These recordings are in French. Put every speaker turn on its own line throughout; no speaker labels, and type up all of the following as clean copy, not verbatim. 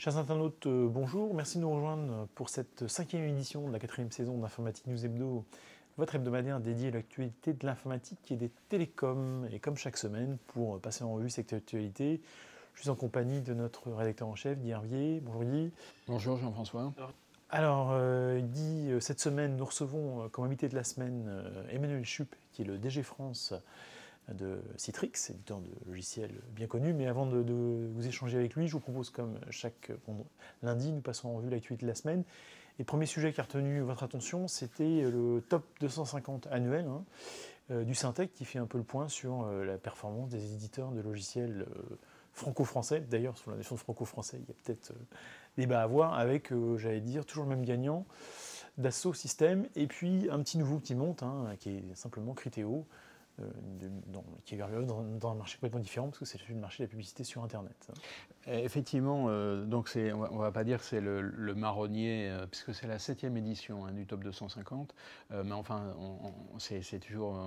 Chers internautes, bonjour. Merci de nous rejoindre pour cette 5e édition de la 4e saison d'Informatique News Hebdo, votre hebdomadaire dédié à l'actualité de l'informatique et des télécoms. Et comme chaque semaine, pour passer en revue cette actualité, je suis en compagnie de notre rédacteur en chef, Guy Hervier. Bonjour Guy.
Bonjour Jean-François.
Alors, Guy, cette semaine, nous recevons comme invité de la semaine Emmanuel Schupp, qui est le DG France de Citrix, éditeur de logiciels bien connu. Mais avant de vous échanger avec lui, je vous propose, comme chaque lundi, nous passons en revue l'actualité de la semaine. Et le premier sujet qui a retenu votre attention, c'était le top 250 annuel du Syntec, qui fait un peu le point sur la performance des éditeurs de logiciels franco-français. D'ailleurs, sur la notion de franco-français, il y a peut-être débat à avoir avec, j'allais dire, toujours le même gagnant, Dassault Systèmes, et puis un petit nouveau qui monte, qui est simplement Criteo, qui est dans un marché complètement différent, parce que c'est le marché de la publicité sur Internet.
Effectivement, donc on ne va pas dire que c'est le marronnier, puisque c'est la 7e édition du top 250, mais enfin, c'est toujours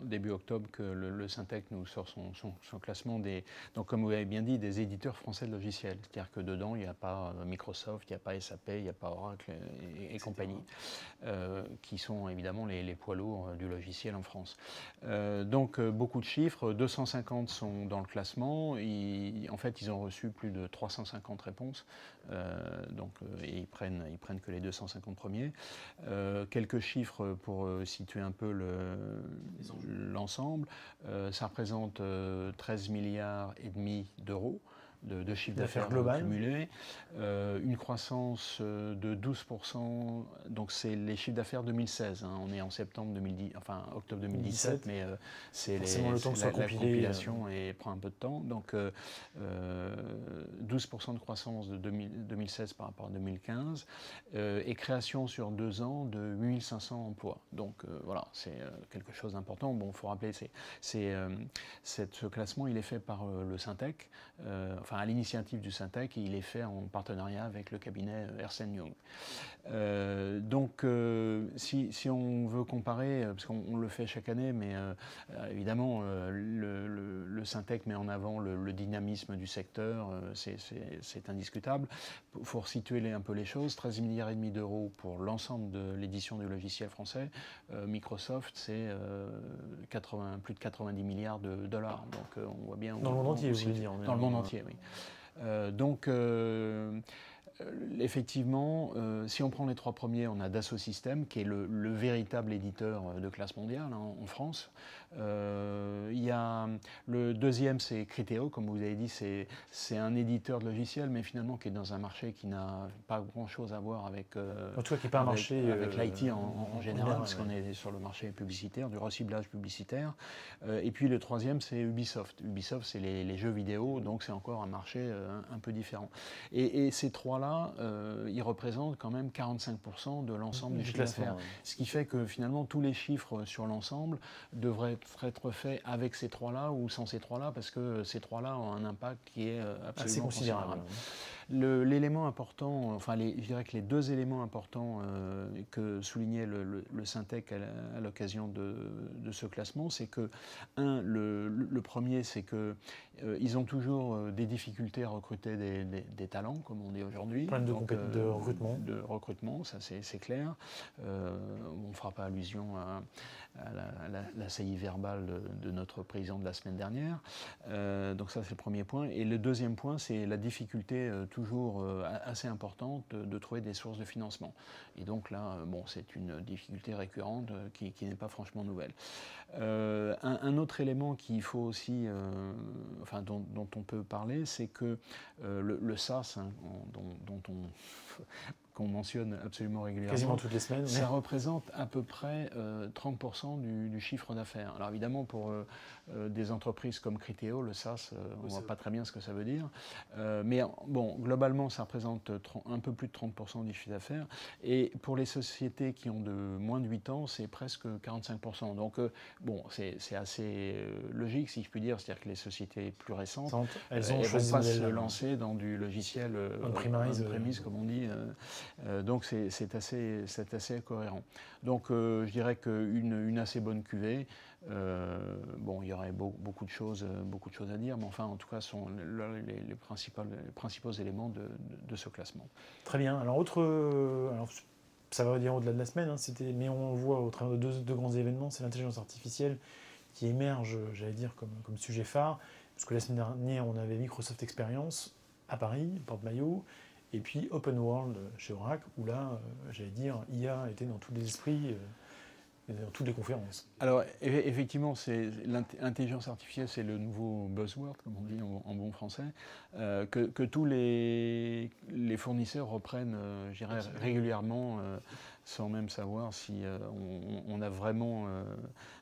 début octobre que le Syntec nous sort son classement donc comme vous l'avez bien dit, des éditeurs français de logiciels. C'est-à-dire que dedans, il n'y a pas Microsoft, il n'y a pas SAP, il n'y a pas Oracle et compagnie, qui sont évidemment les poids lourds du logiciel en France. Donc beaucoup de chiffres, 250 sont dans le classement, en fait ils ont reçu plus de 350 réponses, et ils prennent que les 250 premiers. Quelques chiffres pour situer un peu l'ensemble, ça représente 13 milliards et demi d'euros de chiffre d'affaires global cumulé, une croissance de 12%, donc c'est les chiffres d'affaires 2016, on est en octobre 2017, mais c'est la compilation et prend un peu de temps, donc 12% de croissance de 2016 par rapport à 2015, et création sur 2 ans de 8500 emplois, donc voilà, c'est quelque chose d'important. Bon, il faut rappeler, ce classement, il est fait par le Syntec, à l'initiative du Syntec, et il est fait en partenariat avec le cabinet Ernst & Young. Donc, si on veut comparer, parce qu'on le fait chaque année, mais évidemment, le Syntec met en avant le dynamisme du secteur, c'est indiscutable. Il faut resituer un peu les choses, 13 milliards et demi d'euros pour l'ensemble de l'édition du logiciel français. Microsoft, c'est plus de 90 milliards de dollars. Donc, on voit bien...
Dans le monde entier, vous voulez dire.
Dans le monde entier, oui. Effectivement, si on prend les 3 premiers, on a Dassault Systèmes, qui est le véritable éditeur de classe mondiale en France. Il y a le deuxième, c'est Criteo, comme vous avez dit, c'est un éditeur de logiciels, mais finalement qui est dans un marché qui n'a pas grand-chose à voir avec,
en tout cas, qui n'est pas un marché
avec l'IT en général, parce qu'on est sur le marché publicitaire, du reciblage publicitaire. Et puis le troisième, c'est Ubisoft. Ubisoft, c'est les jeux vidéo, donc c'est encore un marché un peu différent. Et ces trois-là, ils représentent quand même 45% de l'ensemble du chiffre d'affaires. Ce qui fait que finalement, tous les chiffres sur l'ensemble devraient être faits avec ces trois-là ou sans ces trois-là, parce que ces trois-là ont un impact qui est absolument considérable. L'élément important, je dirais que les 2 éléments importants que soulignait le Syntec à l'occasion de ce classement, c'est que, le premier, c'est qu'ils ont toujours des difficultés à recruter des talents, comme on dit aujourd'hui.
Problème de recrutement.
De recrutement, ça c'est clair. On ne fera pas allusion à la saillie verbale de notre président de la semaine dernière. Donc ça c'est le premier point. Et le deuxième point, c'est la difficulté toujours assez importante de trouver des sources de financement. Et donc là, c'est une difficulté récurrente qui n'est pas franchement nouvelle. Un autre élément qu'il faut aussi, dont on peut parler, c'est que le SaaS, qu'on mentionne absolument régulièrement.
Quasiment toutes les semaines.
Ça représente à peu près 30% du chiffre d'affaires. Alors évidemment, pour des entreprises comme Criteo, le SaaS, on ne voit pas très bien ce que ça veut dire. Mais bon, globalement, ça représente un peu plus de 30% du chiffre d'affaires. Et pour les sociétés qui ont de moins de 8 ans, c'est presque 45%. Donc c'est assez logique, si je puis dire. C'est-à-dire que les sociétés plus récentes, elles vont pas se lancer dans du logiciel on-premise, comme on dit. Donc c'est assez cohérent. Donc je dirais qu'une assez bonne cuvée. Bon, il y aurait beaucoup de choses à dire, mais enfin, en tout cas, sont les principaux éléments de ce classement.
Très bien. Alors, ça va dire au-delà de la semaine, hein, mais on voit au travers de deux grands événements, c'est l'intelligence artificielle qui émerge, j'allais dire, comme sujet phare. Parce que la semaine dernière, on avait Microsoft Experience à Paris, Porte-Maillot, et puis Open World chez Oracle, où là, j'allais dire, IA était dans tous les esprits, dans toutes les conférences.
Alors, effectivement, l'intelligence artificielle, c'est le nouveau buzzword, comme on dit en bon français, que tous les fournisseurs reprennent, je dirais, régulièrement, sans même savoir si on a vraiment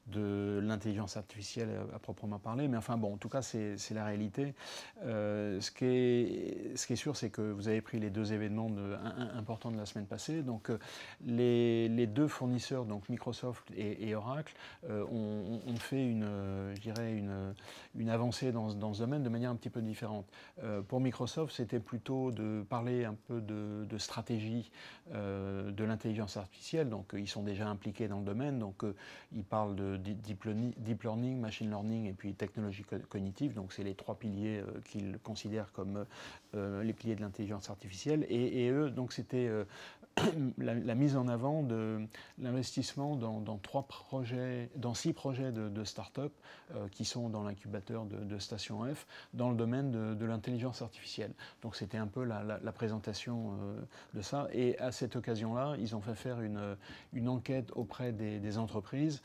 de l'intelligence artificielle à proprement parler. Mais enfin, bon, en tout cas, c'est la réalité. Ce qui est sûr, c'est que vous avez pris les deux événements importants de la semaine passée. Donc, les deux fournisseurs, donc Microsoft et Oracle, ont fait une avancée dans ce domaine de manière un petit peu différente. Pour Microsoft, c'était plutôt de parler un peu de stratégie de l'intelligence artificielle. Donc, ils sont déjà impliqués dans le domaine. Donc, ils parlent de deep learning, machine learning et puis technologie cognitive. Donc, c'est les trois piliers qu'ils considèrent comme les piliers de l'intelligence artificielle. Et eux, donc, c'était la mise en avant de l'investissement dans 6 projets de start-up qui sont dans l'incubateur de Station F dans le domaine de l'intelligence artificielle. Donc c'était un peu la présentation de ça. Et à cette occasion-là, ils ont fait faire une enquête auprès des entreprises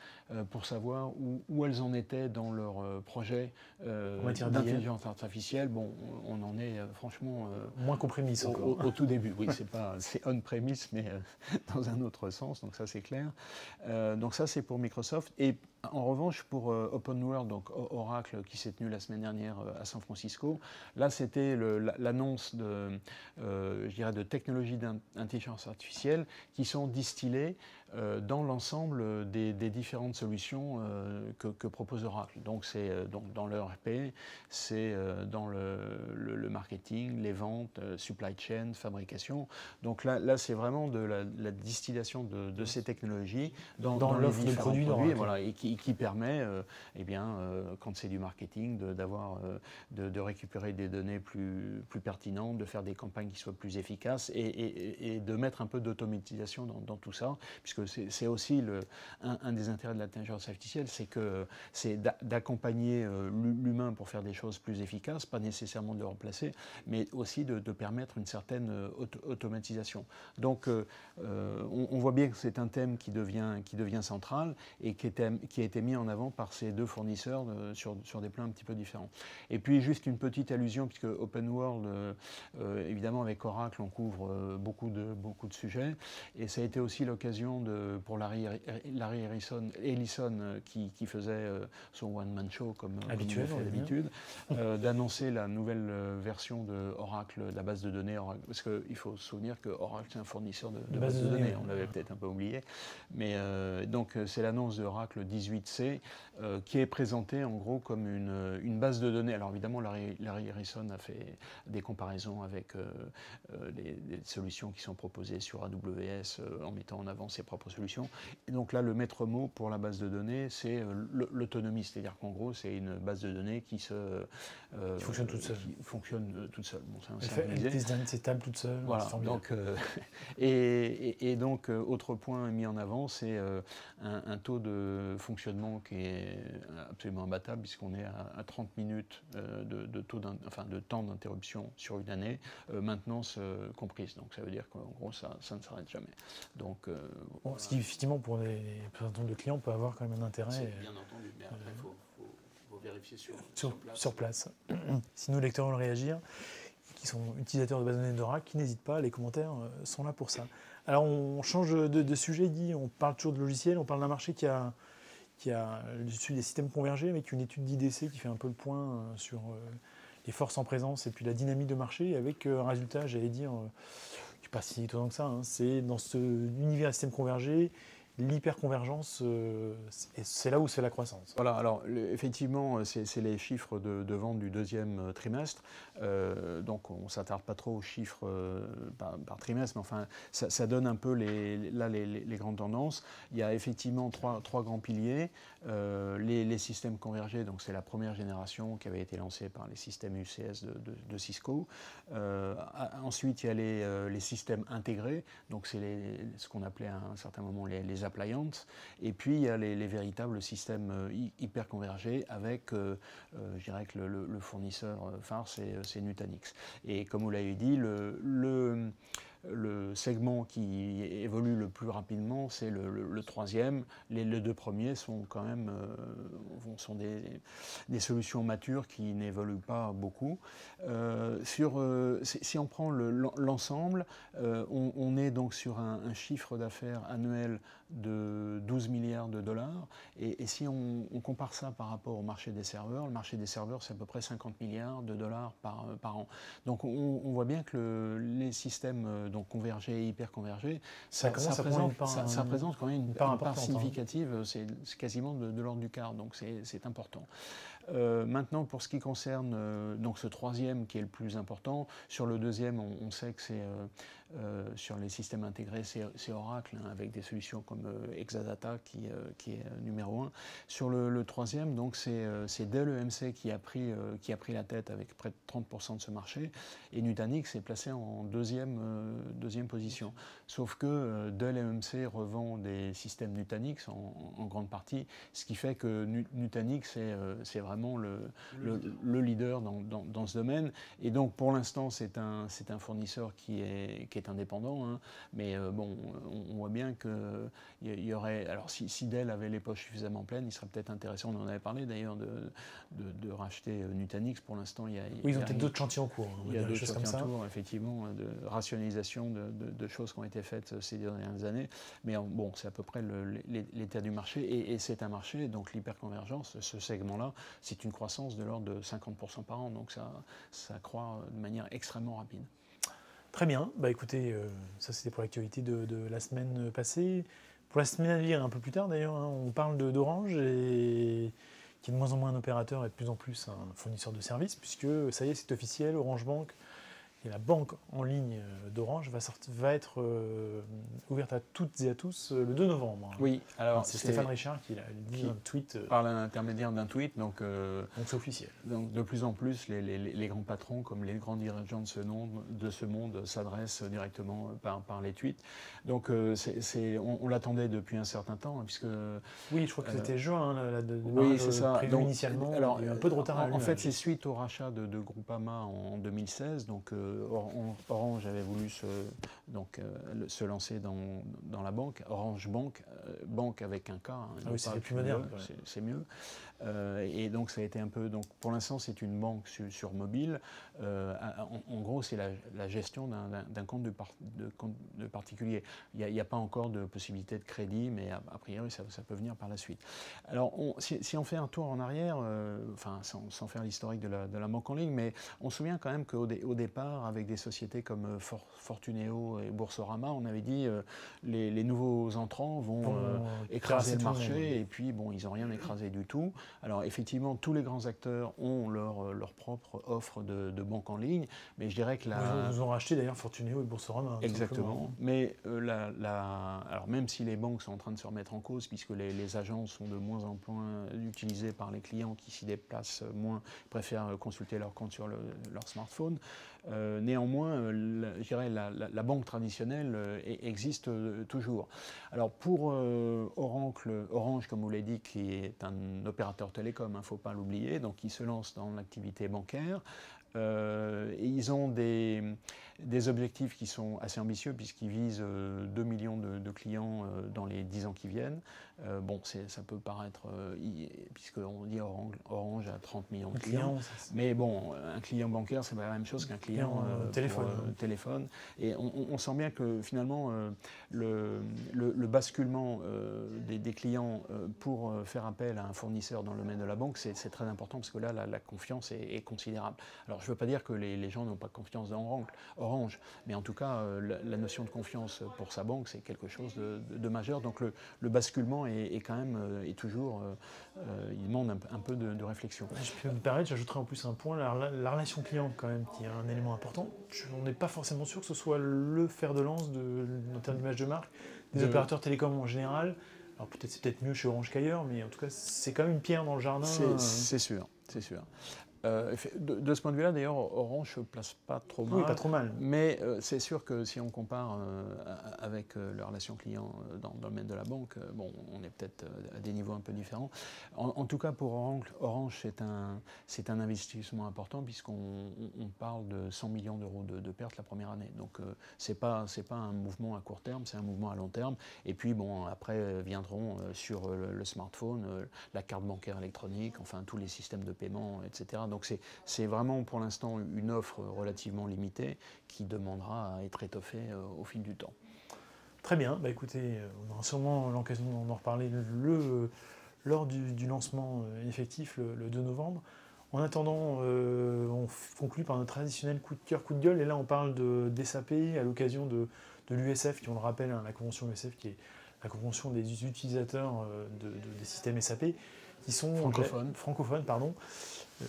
pour savoir où elles en étaient dans leur projet d'intelligence artificielle. Bon, on en est franchement
moins compromis encore.
Au tout début. Oui, c'est on-premise, mais dans un autre sens, donc ça c'est clair. Donc ça c'est pour Microsoft. Et en revanche, pour Open World, donc Oracle, qui s'est tenu la semaine dernière à San Francisco, là c'était l'annonce de technologies d'intelligence artificielle qui sont distillées dans l'ensemble des différentes solutions que propose Oracle. Donc c'est dans l'ERP, c'est dans le marketing, les ventes, supply chain, fabrication. Donc là c'est vraiment de la distillation de ces technologies dans
l'offre de produits,
voilà, et qui permet, quand c'est du marketing, de récupérer des données plus pertinentes, de faire des campagnes qui soient plus efficaces et de mettre un peu d'automatisation dans tout ça, puisque c'est aussi un des intérêts de l'intelligence artificielle, c'est d'accompagner l'humain pour faire des choses plus efficaces, pas nécessairement de le remplacer, mais aussi de permettre une certaine automatisation. Donc on voit bien que c'est un thème qui devient central et qui a été mis en avant par ces deux fournisseurs sur des plans un petit peu différents. Et puis juste une petite allusion, puisque Open World, évidemment avec Oracle, on couvre beaucoup de sujets, et ça a été aussi l'occasion pour Larry Ellison qui faisait son one-man show comme
habituel,
d'habitude, d'annoncer la nouvelle version de Oracle, la base de données Oracle, parce qu'il faut se souvenir que Oracle c'est un fournisseur de base de données, on l'avait peut-être un peu oublié, mais donc c'est l'annonce de Oracle 18C qui est présentée en gros comme une base de données. Alors évidemment Larry Ellison a fait des comparaisons avec les solutions qui sont proposées sur AWS en mettant en avant ses propres solutions. Et donc là, le maître mot pour la base de données, c'est l'autonomie. C'est-à-dire qu'en gros, c'est une base de données qui
fonctionne toute seule.
Bon,
elle fait ses tables toute seule.
Voilà. Donc, donc, autre point mis en avant, c'est un taux de fonctionnement qui est absolument imbattable, puisqu'on est à 30 minutes de temps d'interruption sur une année, maintenance comprise. Donc ça veut dire qu'en gros, ça ne s'arrête jamais. Donc,
voilà. Ce qui, effectivement, pour un certain nombre de clients, peut avoir quand même un intérêt.
Bien entendu, mais après, il faut vérifier
sur place. Si nos lecteurs veulent réagir, qui sont utilisateurs de base de données d'Oracle, qui n'hésitent pas, les commentaires sont là pour ça. Alors on change de sujet, Guy, on parle toujours de logiciels, on parle d'un marché qui a celui des systèmes convergés, avec une étude d'IDC qui fait un peu le point sur les forces en présence et puis la dynamique de marché, avec un résultat, j'allais dire, qui n'est pas si étonnant que ça, hein. C'est dans ce univers système convergé, l'hyperconvergence, c'est là où c'est la croissance.
Voilà, alors effectivement, c'est les chiffres de vente du deuxième trimestre. Donc on ne s'attarde pas trop aux chiffres par trimestre, mais enfin, ça donne un peu les grandes tendances. Il y a effectivement trois grands piliers. Les systèmes convergés, donc c'est la première génération qui avait été lancée par les systèmes UCS de Cisco. Ensuite, il y a les systèmes intégrés, donc c'est ce qu'on appelait à un certain moment les appliances. Et puis, il y a les véritables systèmes hyper convergés avec, je dirais que le fournisseur phare, c'est Nutanix. Et comme vous l'avez dit, le segment qui évolue le plus rapidement, c'est le troisième. Les deux premiers sont quand même sont des solutions matures qui n'évoluent pas beaucoup. Si on prend l'ensemble, on est donc sur un chiffre d'affaires annuel de 12 milliards de dollars. Et si on compare ça par rapport au marché des serveurs, le marché des serveurs, c'est à peu près 50 milliards de dollars par an. Donc on voit bien que les systèmes donc convergés et hyper convergés, ça représente quand même une part significative, c'est quasiment de l'ordre du quart, donc c'est important. Maintenant, pour ce qui concerne donc ce troisième qui est le plus important, sur le deuxième, on sait que c'est sur les systèmes intégrés, c'est Oracle, hein, avec des solutions comme Exadata qui est numéro 1. Sur le troisième, donc c'est Dell EMC qui a pris la tête avec près de 30% de ce marché, et Nutanix est placé en deuxième position. Sauf que Dell EMC revend des systèmes Nutanix en grande partie, ce qui fait que Nutanix c'est vraiment le leader dans ce domaine. Et donc pour l'instant, c'est un fournisseur qui est indépendant, hein, mais bon, on voit bien qu'il y aurait... Alors si Dell avait les poches suffisamment pleines, il serait peut-être intéressant, on en avait parlé d'ailleurs, de racheter Nutanix. Pour l'instant,
ils ont peut-être d'autres chantiers en cours.
Il y a d'autres chantiers en cours, effectivement, de rationalisation de choses qui ont été faites ces dernières années. Mais bon, c'est à peu près l'état du marché. Et c'est un marché, donc l'hyperconvergence, ce segment-là, c'est une croissance de l'ordre de 50% par an. Donc ça croît de manière extrêmement rapide.
Très bien. Bah écoutez, ça c'était pour l'actualité de la semaine passée. Pour la semaine à venir, un peu plus tard d'ailleurs, hein, on parle d'Orange, qui est de moins en moins un opérateur et de plus en plus un fournisseur de services, puisque ça y est, c'est officiel, Orange Bank, et la banque en ligne d'Orange va être ouverte à toutes et à tous le 2 novembre.
Oui, alors
c'est Stéphane Richard qui a dit un tweet.
Par l'intermédiaire d'un tweet, donc
c'est officiel.
Donc de plus en plus, les grands patrons, comme les grands dirigeants de ce monde s'adressent directement par les tweets. Donc on l'attendait depuis un certain temps, hein, puisque...
Oui, je crois que c'était juin,
oui, c'est ça.
Prévu donc, initialement. Alors, il y a eu un peu de retard.
En fait, c'est suite au rachat de Groupama en 2016, donc Orange avait voulu se lancer dans la banque, Orange Bank, banque avec un K. Hein,
oui, c'est plus moderne.
C'est mieux. Et donc ça a été un peu... Donc pour l'instant, c'est une banque sur mobile. En gros, c'est la gestion d'un compte de particulier. Il n'y a pas encore de possibilité de crédit, mais a priori, ça peut venir par la suite. Alors, si on fait un tour en arrière, enfin, sans faire l'historique de la banque en ligne, mais on se souvient quand même qu'au départ, avec des sociétés comme Fortuneo et Boursorama, on avait dit les nouveaux entrants vont écraser le marché, et puis bon, ils n'ont rien écrasé du tout. Alors effectivement, tous les grands acteurs ont leur propre offre de banque en ligne, mais je dirais que
Ils ont racheté d'ailleurs Fortuneo et Boursorama.
Exactement. Mais alors même si les banques sont en train de se remettre en cause, puisque les agences sont de moins en moins utilisées par les clients qui s'y déplacent moins, préfèrent consulter leur compte sur leur smartphone, néanmoins, je dirais la banque traditionnelle existe toujours. Alors pour Orange, comme vous l'avez dit, qui est un opérateur télécom, il ne faut pas l'oublier, donc ils se lancent dans l'activité bancaire. Et ils ont des objectifs qui sont assez ambitieux puisqu'ils visent 2 millions de clients dans les 10 ans qui viennent. Bon, ça peut paraître, puisqu'on dit Orange a 30 millions de clients, mais bon, un client bancaire, c'est pas la même chose qu'un client téléphone. Et on sent bien que finalement, le basculement des clients pour faire appel à un fournisseur dans le domaine de la banque, c'est très important parce que là, la confiance est considérable. Alors, je ne veux pas dire que les gens n'ont pas confiance dans Orange, mais en tout cas, la notion de confiance pour sa banque, c'est quelque chose de majeur. Donc le basculement est quand même, est toujours, il demande un peu de réflexion.
Je peux me permettre, j'ajouterai en plus un point, la relation client quand même, qui est un élément important. On n'est pas forcément sûr que ce soit le fer de lance en termes d'image de marque des opérateurs télécoms en général. Alors c'est peut-être mieux chez Orange qu'ailleurs, mais en tout cas, c'est quand même une pierre dans le jardin.
C'est sûr, c'est sûr. De ce point de vue-là, d'ailleurs, Orange ne se place pas trop mal.
Oui, pas trop mal.
Mais c'est sûr que si on compare avec les relations clients dans le domaine de la banque, bon, on est peut-être à des niveaux un peu différents. En tout cas, pour Orange, c'est un investissement important puisqu'on parle de 100 millions d'euros de pertes la première année. Donc, c'est pas un mouvement à court terme, c'est un mouvement à long terme. Et puis, bon, après viendront sur le smartphone, la carte bancaire électronique, enfin, tous les systèmes de paiement, etc. Donc c'est vraiment pour l'instant une offre relativement limitée qui demandera à être étoffée au fil du temps.
Très bien, bah écoutez, on aura sûrement l'occasion d'en reparler lors du lancement effectif le 2 novembre. En attendant, on conclut par notre traditionnel coup de cœur, coup de gueule, et là on parle des SAP à l'occasion de l'USF, qui on le rappelle, hein, la convention USF qui est la convention des utilisateurs des systèmes SAP, qui sont francophones, pardon,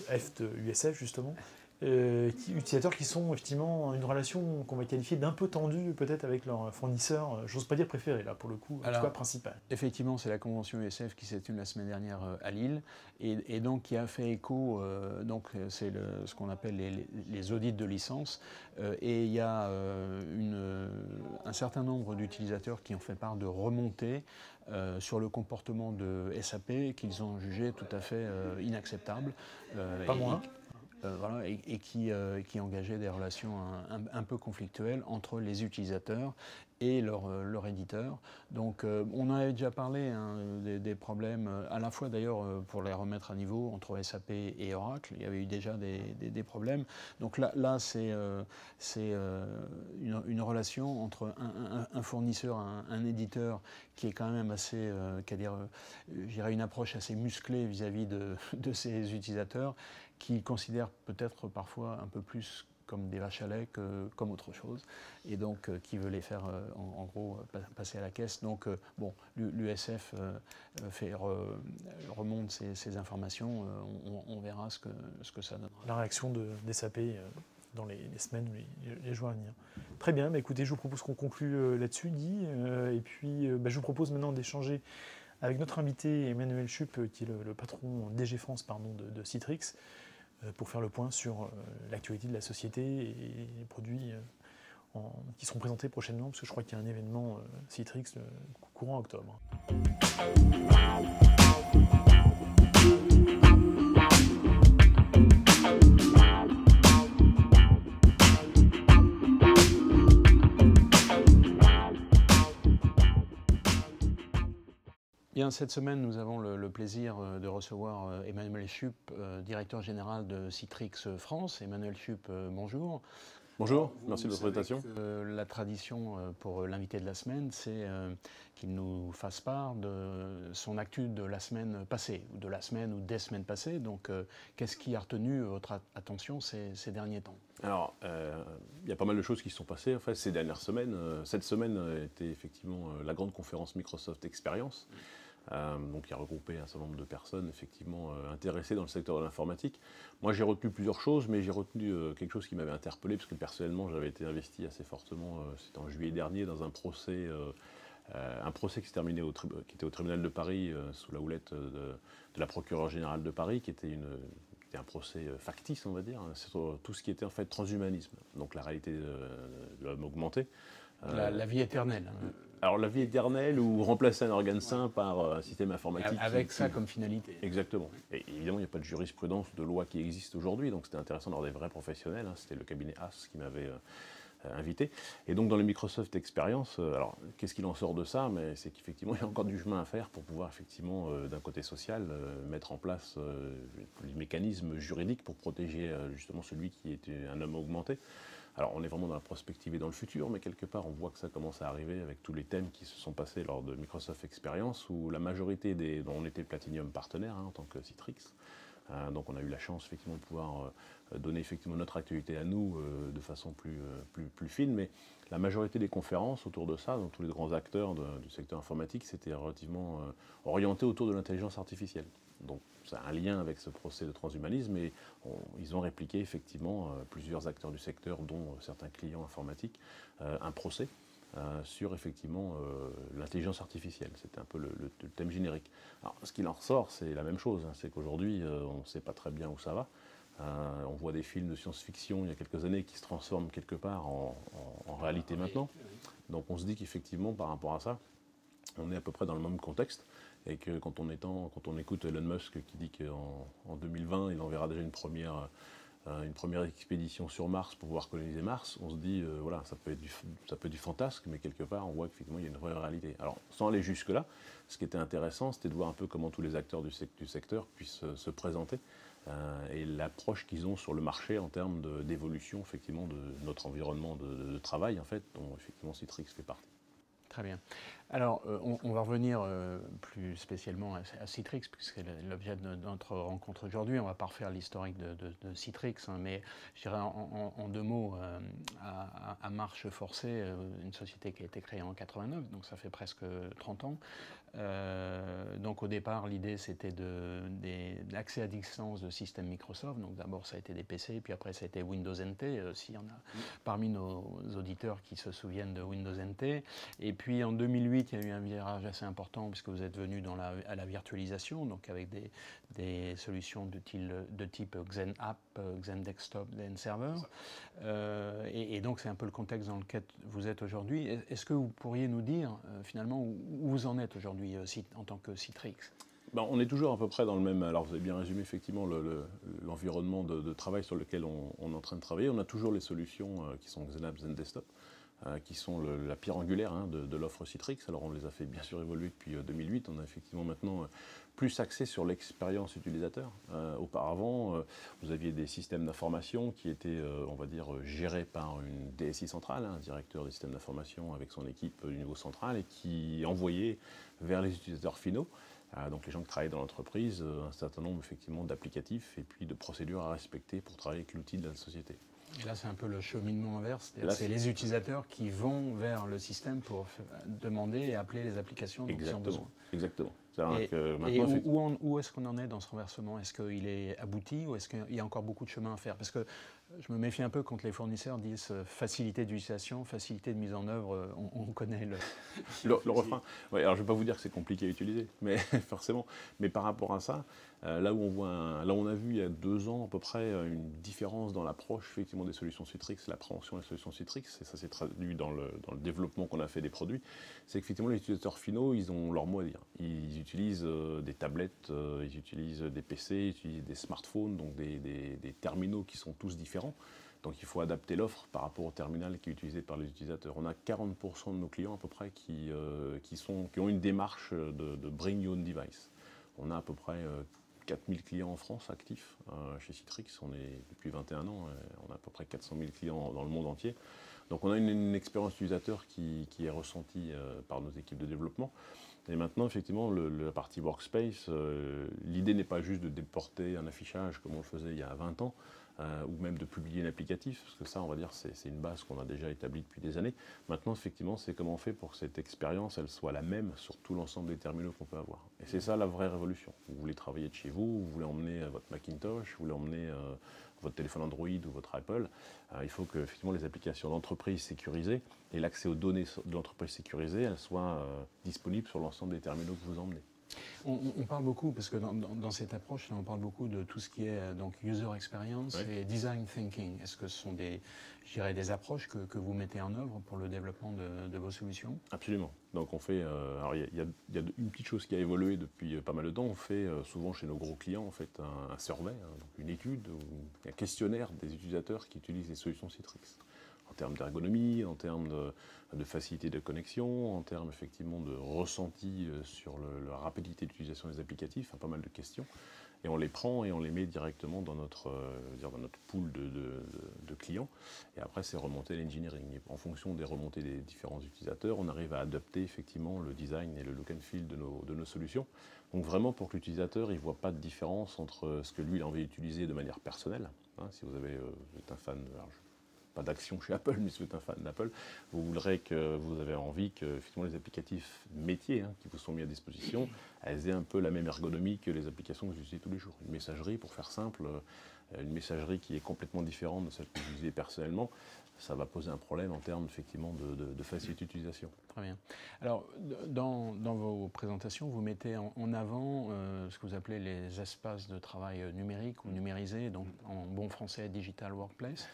F de USF justement, utilisateurs qui sont effectivement une relation qu'on va qualifier d'un peu tendue peut-être avec leur fournisseur, j'ose pas dire préféré là pour le coup, en tout cas principal.
Effectivement, c'est la convention USF qui s'est tenue la semaine dernière à Lille et donc qui a fait écho, donc c'est ce qu'on appelle les audits de licence et il y a un certain nombre d'utilisateurs qui ont fait part de remontées sur le comportement de SAP qu'ils ont jugé tout à fait inacceptable.
Pas moins.
Voilà, et qui engageait des relations un peu conflictuelles entre les utilisateurs et leur éditeur. Donc on en avait déjà parlé hein, des problèmes, à la fois d'ailleurs pour les remettre à niveau entre SAP et Oracle, il y avait eu déjà des problèmes. Donc là c'est une relation entre un fournisseur, un éditeur qui est quand même assez, je dirais une approche assez musclée vis-à-vis de ses utilisateurs, qui considèrent peut-être parfois un peu plus comme des vaches à lait que comme autre chose, et donc qui veut les faire en gros passer à la caisse. Donc bon, l'USF remonte ces informations, on verra ce que ça donnera.
La réaction des SAP dans les semaines ou les jours à venir. Très bien, bah écoutez, je vous propose qu'on conclue là-dessus, Guy, et puis je vous propose maintenant d'échanger avec notre invité Emmanuel Schupp, qui est le patron DG France de Citrix, pour faire le point sur l'actualité de la société et les produits qui seront présentés prochainement, parce que je crois qu'il y a un événement Citrix courant octobre.
Bien, cette semaine, nous avons le plaisir de recevoir Emmanuel Schupp, directeur général de Citrix France. Emmanuel Schupp, bonjour.
Bonjour, merci de votre invitation.
La tradition pour l'invité de la semaine, c'est qu'il nous fasse part de son actu de la semaine passée, ou de la semaine ou des semaines passées. Donc, qu'est-ce qui a retenu votre attention ces derniers temps?
Alors, il y a pas mal de choses qui se sont passées en fait, ces dernières semaines. Cette semaine était effectivement la grande conférence Microsoft Experience. Donc, qui a regroupé un certain nombre de personnes effectivement intéressées dans le secteur de l'informatique. Moi, j'ai retenu plusieurs choses, mais j'ai retenu quelque chose qui m'avait interpellé, parce que personnellement, j'avais été investi assez fortement, c'était en juillet dernier, dans un procès qui s'est terminé qui était au tribunal de Paris, sous la houlette de la procureure générale de Paris, qui était un procès factice, on va dire, sur tout ce qui était en fait transhumanisme, donc la réalité de l'homme augmenté.
La vie éternelle.
Alors la vie éternelle ou remplacer un organe sain par un système informatique.
Avec ça comme finalité.
Exactement. Et évidemment, il n'y a pas de jurisprudence, de loi qui existe aujourd'hui, donc c'était intéressant d'avoir des vrais professionnels. Hein. C'était le cabinet AS qui m'avait invité. Et donc dans le Microsoft Experience, alors qu'est-ce qu'il en sort de ça? Mais c'est qu'effectivement, il y a encore du chemin à faire pour pouvoir effectivement, d'un côté social, mettre en place les mécanismes juridiques pour protéger justement celui qui est un homme augmenté. Alors on est vraiment dans la prospective et dans le futur, mais quelque part on voit que ça commence à arriver avec tous les thèmes qui se sont passés lors de Microsoft Experience, où la majorité dont on était Platinum partenaire en tant que Citrix, Donc on a eu la chance effectivement de pouvoir donner effectivement notre actualité à nous de façon plus fine, mais la majorité des conférences autour de ça, dans tous les grands acteurs du secteur informatique, c'était relativement orienté autour de l'intelligence artificielle. Donc ça a un lien avec ce procès de transhumanisme et ils ont répliqué effectivement plusieurs acteurs du secteur, dont certains clients informatiques, un procès sur effectivement l'intelligence artificielle. C'était un peu le thème générique. Alors, ce qu'il en ressort, c'est la même chose, hein, c'est qu'aujourd'hui, on ne sait pas très bien où ça va. On voit des films de science-fiction il y a quelques années qui se transforment quelque part en réalité maintenant. Donc on se dit qu'effectivement, par rapport à ça, on est à peu près dans le même contexte et que quand on écoute Elon Musk qui dit qu'en 2020, il enverra déjà une première expédition sur Mars pour pouvoir coloniser Mars, on se dit, voilà, ça peut être du fantasque, mais quelque part, on voit qu'effectivement, il y a une vraie réalité. Alors, sans aller jusque-là, ce qui était intéressant, c'était de voir un peu comment tous les acteurs du secteur puissent se présenter et l'approche qu'ils ont sur le marché en termes d'évolution, effectivement, de notre environnement de travail, en fait, dont, effectivement, Citrix fait partie.
Très bien. Alors, on va revenir plus spécialement à Citrix, puisque c'est l'objet de notre rencontre aujourd'hui. On ne va pas refaire l'historique de Citrix, hein, mais je dirais en deux mots, à marche forcée, une société qui a été créée en 89, donc ça fait presque 30 ans. Donc au départ, l'idée c'était d'accès à distance de systèmes Microsoft. Donc d'abord ça a été des PC, puis après ça a été Windows NT, s'il y en a parmi nos auditeurs qui se souviennent de Windows NT. Et puis en 2008, il y a eu un virage assez important puisque vous êtes venu à la virtualisation, donc avec des solutions de type Xen App, Xen Desktop, Xen Server. Et donc c'est un peu le contexte dans lequel vous êtes aujourd'hui. Est-ce que vous pourriez nous dire finalement où vous en êtes aujourd'hui en tant que Citrix?
Ben, on est toujours à peu près dans le même. Alors, vous avez bien résumé effectivement l'environnement de travail sur lequel on est en train de travailler. On a toujours les solutions qui sont Xen App, Xen Desktop, qui sont la pierre angulaire de l'offre Citrix. Alors, on les a fait bien sûr évoluer depuis 2008. On a effectivement maintenant plus axé sur l'expérience utilisateur. Auparavant, vous aviez des systèmes d'information qui étaient, on va dire, gérés par une DSI centrale, un directeur des systèmes d'information avec son équipe du niveau central, et qui envoyait vers les utilisateurs finaux, donc les gens qui travaillent dans l'entreprise, un certain nombre effectivement d'applicatifs et puis de procédures à respecter pour travailler avec l'outil de la société.
Et là, c'est un peu le cheminement inverse. C'est les utilisateurs qui vont vers le système pour demander et appeler les applications dont ils ont besoin.
Exactement.
Où est-ce qu'on en est dans ce renversement? Est-ce qu'il est abouti ou est-ce qu'il y a encore beaucoup de chemin à faire? Parce que je me méfie un peu quand les fournisseurs disent facilité d'utilisation, facilité de mise en œuvre. On connaît
le refrain. Ouais, alors je ne vais pas vous dire que c'est compliqué à utiliser, mais forcément. Mais par rapport à ça, là où on a vu il y a 2 ans à peu près une différence dans l'approche effectivement des solutions Citrix, l'appréhension des solutions Citrix, et ça s'est traduit dans le développement qu'on a fait des produits, c'est qu'effectivement les utilisateurs finaux, ils ont leur mot à dire. Ils utilisent des tablettes, ils utilisent des PC, ils utilisent des smartphones, donc des terminaux qui sont tous différents. Donc il faut adapter l'offre par rapport au terminal qui est utilisé par les utilisateurs. On a 40% de nos clients à peu près qui ont une démarche de Bring Your Own Device. On a à peu près 4000 clients en France actifs chez Citrix. On est depuis 21 ans, on a à peu près 400 000 clients dans le monde entier. Donc on a une expérience utilisateur qui est ressentie par nos équipes de développement. Et maintenant, effectivement, la partie Workspace, l'idée n'est pas juste de déporter un affichage comme on le faisait il y a 20 ans, ou même de publier un applicatif, parce que ça, on va dire, c'est une base qu'on a déjà établie depuis des années. Maintenant, effectivement, c'est comment on fait pour que cette expérience, elle soit la même sur tout l'ensemble des terminaux qu'on peut avoir. Et c'est ça la vraie révolution. Vous voulez travailler de chez vous, vous voulez emmener votre Macintosh, vous voulez emmener votre téléphone Android ou votre Apple, il faut que effectivement, les applications d'entreprise sécurisées et l'accès aux données de l'entreprise sécurisée, elles soient disponibles sur l'ensemble des terminaux que vous emmenez.
On parle beaucoup, parce que dans cette approche, là, on parle beaucoup de tout ce qui est donc user experience et design thinking. Est-ce que ce sont des approches que vous mettez en œuvre pour le développement de vos solutions? Absolument.
Donc on fait, alors il y a une petite chose qui a évolué depuis pas mal de temps. On fait souvent chez nos gros clients, on fait un survey, donc une étude, un questionnaire des utilisateurs qui utilisent les solutions Citrix. En termes d'ergonomie, en termes de facilité de connexion, en termes effectivement de ressenti sur la rapidité d'utilisation des applicatifs, pas mal de questions. et on les prend et on les met directement dans notre pool de clients. Et après, c'est remonter l'engineering. Et en fonction des remontées des différents utilisateurs, on arrive à adapter effectivement le design et le look and feel de nos solutions. Donc vraiment pour que l'utilisateur ne voit pas de différence entre ce que lui il a envie d'utiliser de manière personnelle. Si vous êtes un fan, pas d'action chez Apple, mais si vous êtes un fan d'Apple, vous avez envie que effectivement, les applicatifs métiers qui vous sont mis à disposition, elles aient un peu la même ergonomie que les applications que vous utilisez tous les jours. Une messagerie, pour faire simple, une messagerie qui est complètement différente de celle que vous utilisez personnellement, ça va poser un problème en termes effectivement de facilité d'utilisation.
Très bien. Alors, dans vos présentations, vous mettez en avant ce que vous appelez les espaces de travail numériques ou numérisés, donc en bon français Digital Workplace.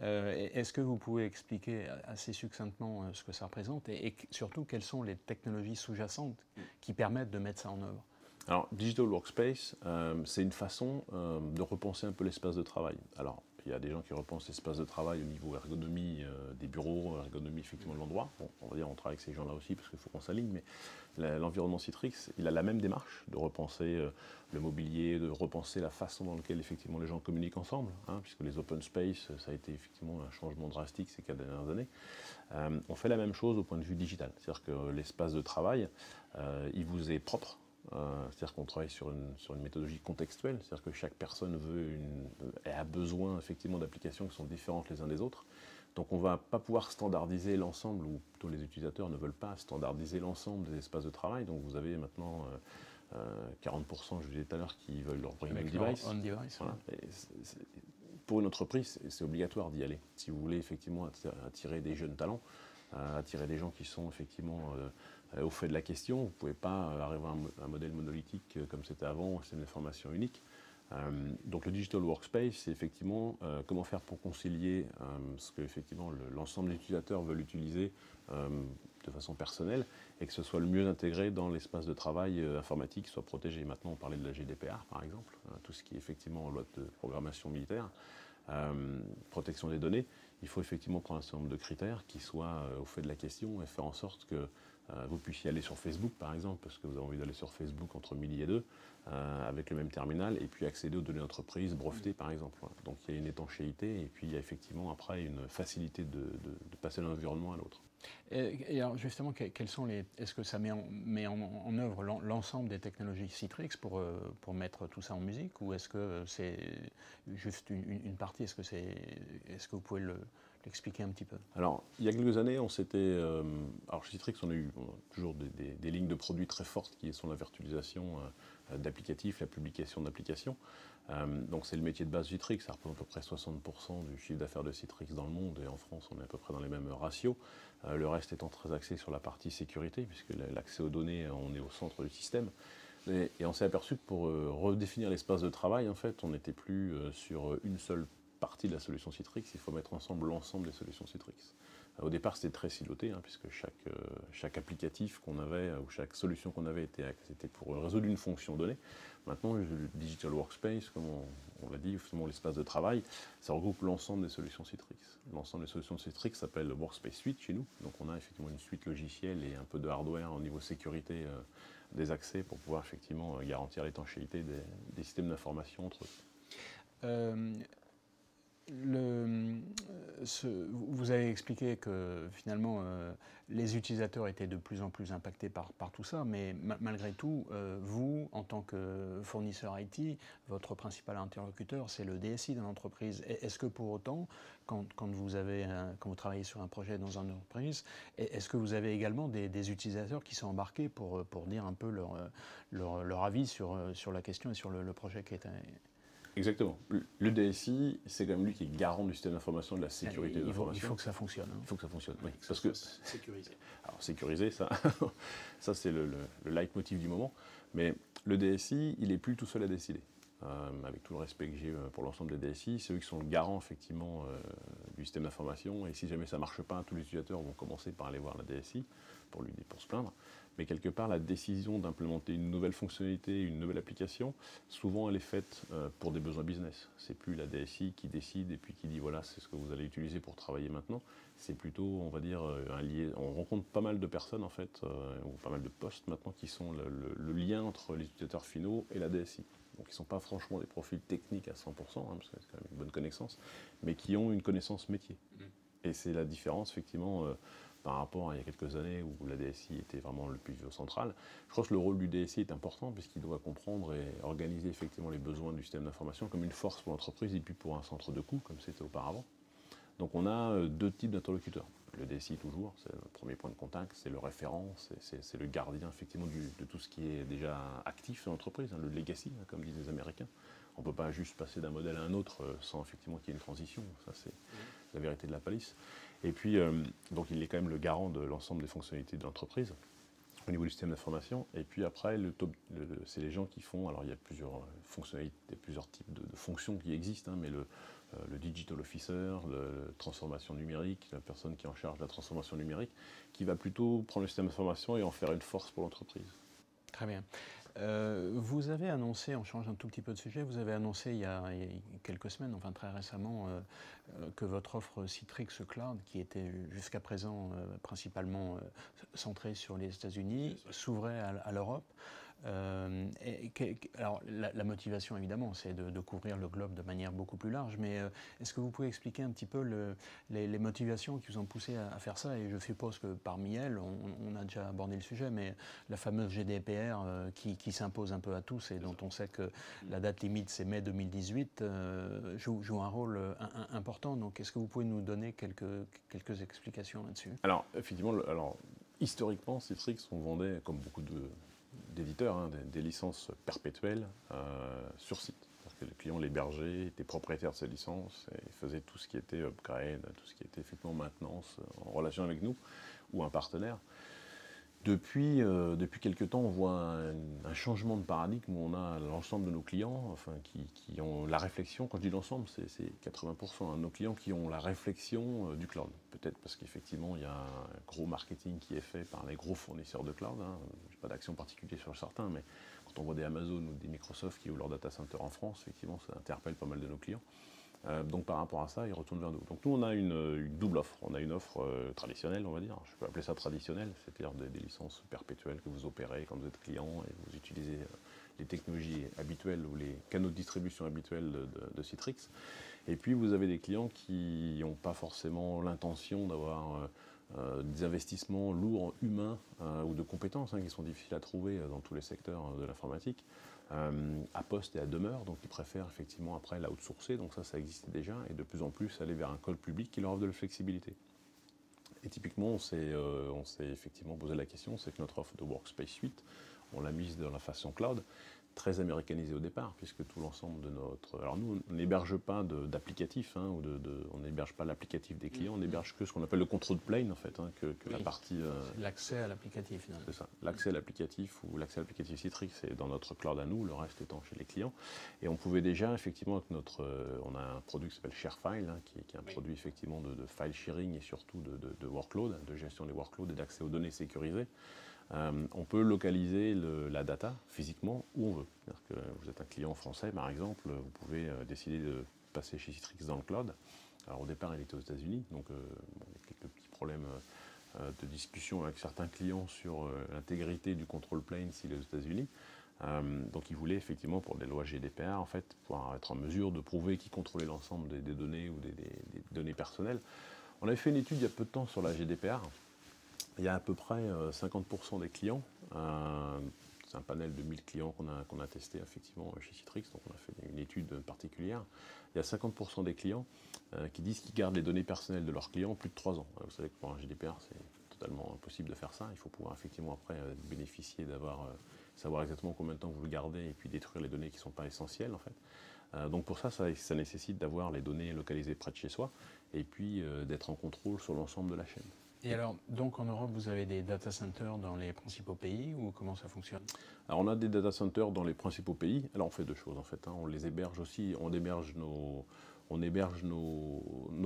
Est-ce que vous pouvez expliquer assez succinctement ce que ça représente et surtout quelles sont les technologies sous-jacentes qui permettent de mettre ça en œuvre?
Alors, Digital Workspace, c'est une façon de repenser un peu l'espace de travail. Alors, il y a des gens qui repensent l'espace de travail au niveau ergonomie des bureaux, ergonomie effectivement de l'endroit. Bon, on va dire on travaille avec ces gens-là aussi parce qu'il faut qu'on s'aligne, mais l'environnement Citrix, il a la même démarche de repenser le mobilier, de repenser la façon dans laquelle effectivement les gens communiquent ensemble, puisque les open space, ça a été effectivement un changement drastique ces 4 dernières années. On fait la même chose au point de vue digital, c'est-à-dire que l'espace de travail, il vous est propre. C'est-à-dire qu'on travaille sur une méthodologie contextuelle, c'est-à-dire que chaque personne a besoin effectivement d'applications qui sont différentes les uns des autres. Donc on ne va pas pouvoir standardiser l'ensemble, ou plutôt les utilisateurs ne veulent pas standardiser l'ensemble des espaces de travail. Donc vous avez maintenant 40%, je vous disais tout à l'heure, qui veulent leur premium device. Voilà. Pour une entreprise, c'est obligatoire d'y aller. Si vous voulez effectivement attirer des jeunes talents, attirer des gens qui sont effectivement au fait de la question. Vous ne pouvez pas arriver à un modèle monolithique comme c'était avant, c'est une information unique. Donc le Digital Workspace, c'est effectivement comment faire pour concilier ce que effectivement l'ensemble des utilisateurs veulent utiliser de façon personnelle et que ce soit le mieux intégré dans l'espace de travail informatique, soit protégé. Maintenant, on parlait de la GDPR par exemple, tout ce qui est effectivement loi de programmation militaire, protection des données. Il faut effectivement prendre un certain nombre de critères qui soient au fait de la question et faire en sorte que vous puissiez aller sur Facebook par exemple, parce que vous avez envie d'aller sur Facebook entre midi et 2 avec le même terminal et puis accéder aux données d'entreprise brevetées par exemple. Donc il y a une étanchéité et puis il y a effectivement après une facilité de passer d'un environnement à l'autre.
Et alors justement, est-ce que ça met en œuvre l'ensemble des technologies Citrix pour mettre tout ça en musique, ou est-ce que c'est juste une partie? Est-ce que vous pouvez l'expliquer un petit peu?
Alors, il y a quelques années, alors chez Citrix, on a toujours des lignes de produits très fortes qui sont la virtualisation d'applicatifs, la publication d'applications. Donc c'est le métier de base Citrix, ça représente à peu près 60% du chiffre d'affaires de Citrix dans le monde, et en France on est à peu près dans les mêmes ratios. Le reste étant très axé sur la partie sécurité, puisque l'accès aux données, on est au centre du système. Et on s'est aperçu que pour redéfinir l'espace de travail, en fait, on n'était plus sur une seule partie de la solution Citrix, il faut mettre ensemble l'ensemble des solutions Citrix. Au départ, c'était très siloté, puisque chaque applicatif qu'on avait, ou chaque solution qu'on avait c'était pour résoudre une fonction donnée. Maintenant, le Digital Workspace, comme on l'a dit, justement l'espace de travail, ça regroupe l'ensemble des solutions Citrix. L'ensemble des solutions Citrix s'appelle Workspace Suite chez nous. Donc on a effectivement une suite logicielle et un peu de hardware au niveau sécurité des accès pour pouvoir effectivement garantir l'étanchéité des systèmes d'information entre eux.
Vous avez expliqué que finalement les utilisateurs étaient de plus en plus impactés par tout ça, mais malgré tout, vous, en tant que fournisseur IT, votre principal interlocuteur, c'est le DSI de l'entreprise. Est-ce que pour autant, quand vous travaillez sur un projet dans une entreprise, est-ce que vous avez également des utilisateurs qui sont embarqués pour dire un peu leur avis sur la question et sur le projet qui est...
Exactement. Le DSI, c'est quand même lui qui est garant du système d'information et de la sécurité de l'information.
Il faut que ça fonctionne.
Il faut que ça fonctionne, oui.
Parce que sécurisé.
Alors sécurisé, ça c'est le leitmotiv du moment. Mais le DSI, il n'est plus tout seul à décider. Avec tout le respect que j'ai pour l'ensemble des DSI, c'est eux qui sont le garant effectivement du système d'information. Et si jamais ça ne marche pas, tous les utilisateurs vont commencer par aller voir la DSI pour se plaindre. Mais quelque part, la décision d'implémenter une nouvelle fonctionnalité, une nouvelle application, souvent elle est faite pour des besoins business. C'est plus la DSI qui décide et puis qui dit voilà, c'est ce que vous allez utiliser pour travailler maintenant. c'est plutôt, on va dire, on rencontre pas mal de personnes en fait, ou pas mal de postes maintenant qui sont le lien entre les utilisateurs finaux et la DSI. Donc ils ne sont pas franchement des profils techniques à 100%, parce que c'est quand même une bonne connaissance, mais qui ont une connaissance métier. Et c'est la différence effectivement par rapport à il y a quelques années où la DSI était vraiment le pivot central. Je crois que le rôle du DSI est important puisqu'il doit comprendre et organiser effectivement les besoins du système d'information comme une force pour l'entreprise et puis pour un centre de coût comme c'était auparavant. Donc on a deux types d'interlocuteurs. Le DSI toujours, c'est le premier point de contact, c'est le référent, c'est le gardien effectivement de tout ce qui est déjà actif dans l'entreprise, le legacy, comme disent les Américains. On ne peut pas juste passer d'un modèle à un autre sans effectivement qu'il y ait une transition, ça c'est la vérité de la palisse. Et puis, donc il est quand même le garant de l'ensemble des fonctionnalités de l'entreprise au niveau du système d'information. Et puis après, c'est les gens qui font, alors il y a plusieurs fonctionnalités, plusieurs types de fonctions qui existent, mais le digital officer, la transformation numérique, la personne qui est en charge de la transformation numérique, qui va plutôt prendre le système d'information et en faire une force pour l'entreprise.
Très bien. Vous avez annoncé, on change un tout petit peu de sujet, vous avez annoncé il y a quelques semaines, enfin très récemment, que votre offre Citrix Cloud, qui était jusqu'à présent principalement centrée sur les États-Unis, s'ouvrait à l'Europe. Alors la motivation évidemment c'est de couvrir le globe de manière beaucoup plus large, mais est-ce que vous pouvez expliquer un petit peu les motivations qui vous ont poussé à faire ça? Et je suppose que parmi elles, on a déjà abordé le sujet, mais la fameuse GDPR qui s'impose un peu à tous et dont on sait que la date limite c'est mai 2018 joue un rôle important. Donc est-ce que vous pouvez nous donner quelques explications là-dessus?
Alors effectivement, historiquement Citrix on vendait comme beaucoup d'éditeurs, des licences perpétuelles sur site. Parce que les clients l'hébergeaient, étaient propriétaires de ces licences et faisaient tout ce qui était upgrade, tout ce qui était effectivement maintenance en relation avec nous ou un partenaire. Depuis quelques temps, on voit un changement de paradigme où on a l'ensemble de nos clients qui ont la réflexion, quand je dis l'ensemble, c'est 80%, nos clients qui ont la réflexion du cloud. Peut-être parce qu'effectivement, il y a un gros marketing qui est fait par les gros fournisseurs de cloud. Je n'ai pas d'action particulière sur certains, mais quand on voit des Amazon ou des Microsoft qui ouvrent leur data center en France, effectivement, ça interpelle pas mal de nos clients. Donc par rapport à ça, ils retournent vers nous. Donc nous, on a une double offre. On a une offre traditionnelle, on va dire. Je peux appeler ça traditionnelle, c'est-à-dire des licences perpétuelles que vous opérez quand vous êtes client et vous utilisez les technologies habituelles ou les canaux de distribution habituels de Citrix. Et puis vous avez des clients qui n'ont pas forcément l'intention d'avoir des investissements lourds humains ou de compétences qui sont difficiles à trouver dans tous les secteurs de l'informatique. À poste et à demeure, donc ils préfèrent effectivement après l'outsourcer, donc ça existait déjà, et de plus en plus aller vers un cloud public qui leur offre de la flexibilité. Et typiquement, on s'est effectivement posé la question, c'est que notre offre de Workspace Suite, on l'a mise dans la façon cloud, très américanisée au départ, puisque tout l'ensemble de notre... Alors nous, on n'héberge pas d'applicatif, on n'héberge pas l'applicatif des clients, on héberge que ce qu'on appelle le control plane, en fait, que la partie...
L'accès à l'applicatif.
C'est ça, l'accès à l'applicatif ou l'accès à l'applicatif Citrix, c'est dans notre cloud à nous, le reste étant chez les clients. Et on pouvait déjà, effectivement, avec on a un produit qui s'appelle ShareFile, qui est un produit effectivement de file sharing et surtout de workload, de gestion des workloads et d'accès aux données sécurisées. On peut localiser la data physiquement où on veut. C'est-à-dire que vous êtes un client français, par exemple, vous pouvez décider de passer chez Citrix dans le cloud. Alors au départ, il était aux États-Unis, donc il y a quelques petits problèmes de discussion avec certains clients sur l'intégrité du control plane s'il est aux États-Unis. Donc ils voulaient effectivement, pour des lois GDPR, en fait, pouvoir être en mesure de prouver qu'ils contrôlaient l'ensemble des données ou des données personnelles. On avait fait une étude il y a peu de temps sur la GDPR. Il y a à peu près 50% des clients, c'est un panel de 1000 clients qu'on a testé effectivement chez Citrix, donc on a fait une étude particulière. Il y a 50% des clients qui disent qu'ils gardent les données personnelles de leurs clients plus de 3 ans. Vous savez que pour un GDPR, c'est totalement impossible de faire ça. Il faut pouvoir effectivement après bénéficier savoir exactement combien de temps vous le gardez et puis détruire les données qui ne sont pas essentielles en fait. Donc pour ça nécessite d'avoir les données localisées près de chez soi et puis d'être en contrôle sur l'ensemble de la chaîne.
Et alors, donc en Europe, vous avez des data centers dans les principaux pays ou comment ça fonctionne?
Alors on a des data centers dans les principaux pays. Alors on fait deux choses en fait. On les héberge aussi, on héberge nos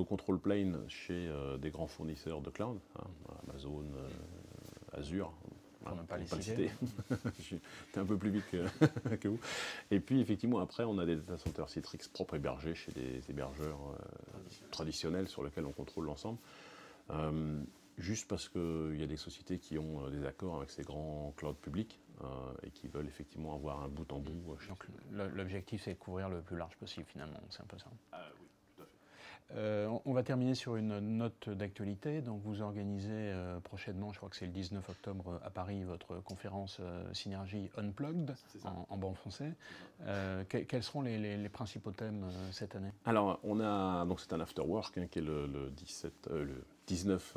control planes chez des grands fournisseurs de cloud, Amazon, Azure.
On n'a pas les citer.
J'étais un peu plus vite que vous. Et puis effectivement après on a des data centers Citrix propres hébergés chez des hébergeurs traditionnels sur lesquels on contrôle l'ensemble. juste parce qu'il y a des sociétés qui ont des accords avec ces grands clouds publics et qui veulent effectivement avoir un bout en bout.
Donc l'objectif, c'est de couvrir le plus large possible, finalement, c'est un peu ça.
Oui, tout à fait.
On va terminer sur une note d'actualité. Donc vous organisez prochainement, je crois que c'est le 19 octobre à Paris, votre conférence Synergie Unplugged, en bon français. Quels seront les principaux thèmes cette année?
Alors, donc c'est un after work qui est le 19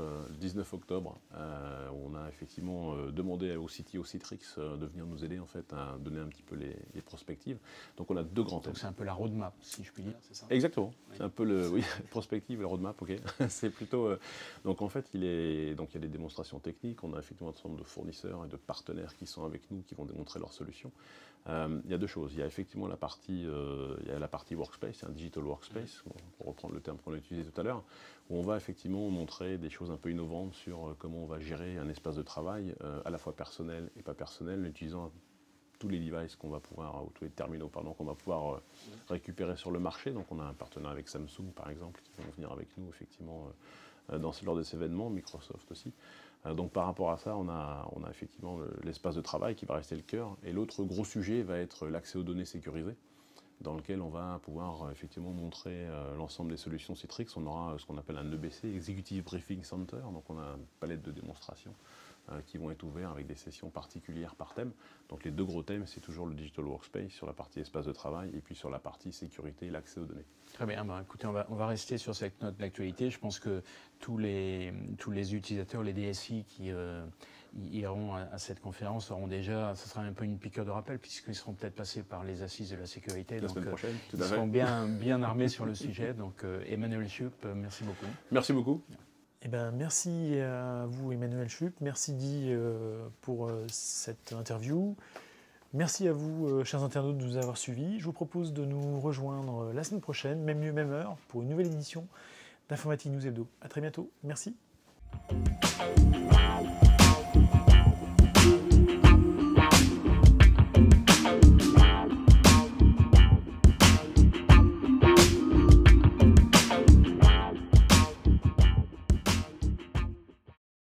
octobre. On a effectivement demandé au CTO Citrix de venir nous aider en fait à donner un petit peu les perspectives. Donc on a deux grands thèmes.
Donc c'est un peu la roadmap, si je puis dire, c'est ça?
Exactement. Oui. C'est un peu prospective et le roadmap, ok. C'est plutôt. Donc en fait, il y a des démonstrations techniques. On a effectivement un certain nombre de fournisseurs et de partenaires qui sont avec nous, qui vont démontrer leurs solutions. Il y a deux choses. Il y a effectivement la partie workspace, un digital workspace, pour reprendre le terme qu'on a utilisé tout à l'heure, où on va effectivement montrer des choses un peu innovantes sur comment on va gérer un espace de travail à la fois personnel et pas personnel, en utilisant tous les devices qu'on va pouvoir, ou tous les terminaux qu'on va pouvoir récupérer sur le marché. Donc on a un partenaire avec Samsung par exemple, qui vont venir avec nous effectivement lors de ces événements, Microsoft aussi. Donc par rapport à ça, on a effectivement l'espace de travail qui va rester le cœur. Et l'autre gros sujet va être l'accès aux données sécurisées, dans lequel on va pouvoir effectivement montrer l'ensemble des solutions Citrix. On aura ce qu'on appelle un EBC, Executive Briefing Center. Donc on a une palette de démonstrations qui vont être ouverts avec des sessions particulières par thème. Donc les deux gros thèmes, c'est toujours le Digital Workspace sur la partie espace de travail et puis sur la partie sécurité et l'accès aux données.
Très bien, écoutez, on va rester sur cette note d'actualité. Je pense que tous les utilisateurs, les DSI qui iront à cette conférence auront déjà, ce sera un peu une piqûre de rappel puisqu'ils seront peut-être passés par les assises de la sécurité.
La semaine prochaine, tout à fait.
Ils seront bien armés sur le sujet. Donc Emmanuel Schupp, merci beaucoup.
Merci beaucoup.
Eh ben, merci à vous Emmanuel Schupp, merci Guy pour cette interview. Merci à vous, chers internautes, de nous avoir suivis. Je vous propose de nous rejoindre la semaine prochaine, même lieu, même heure, pour une nouvelle édition d'Informatique News Hebdo. À très bientôt. Merci.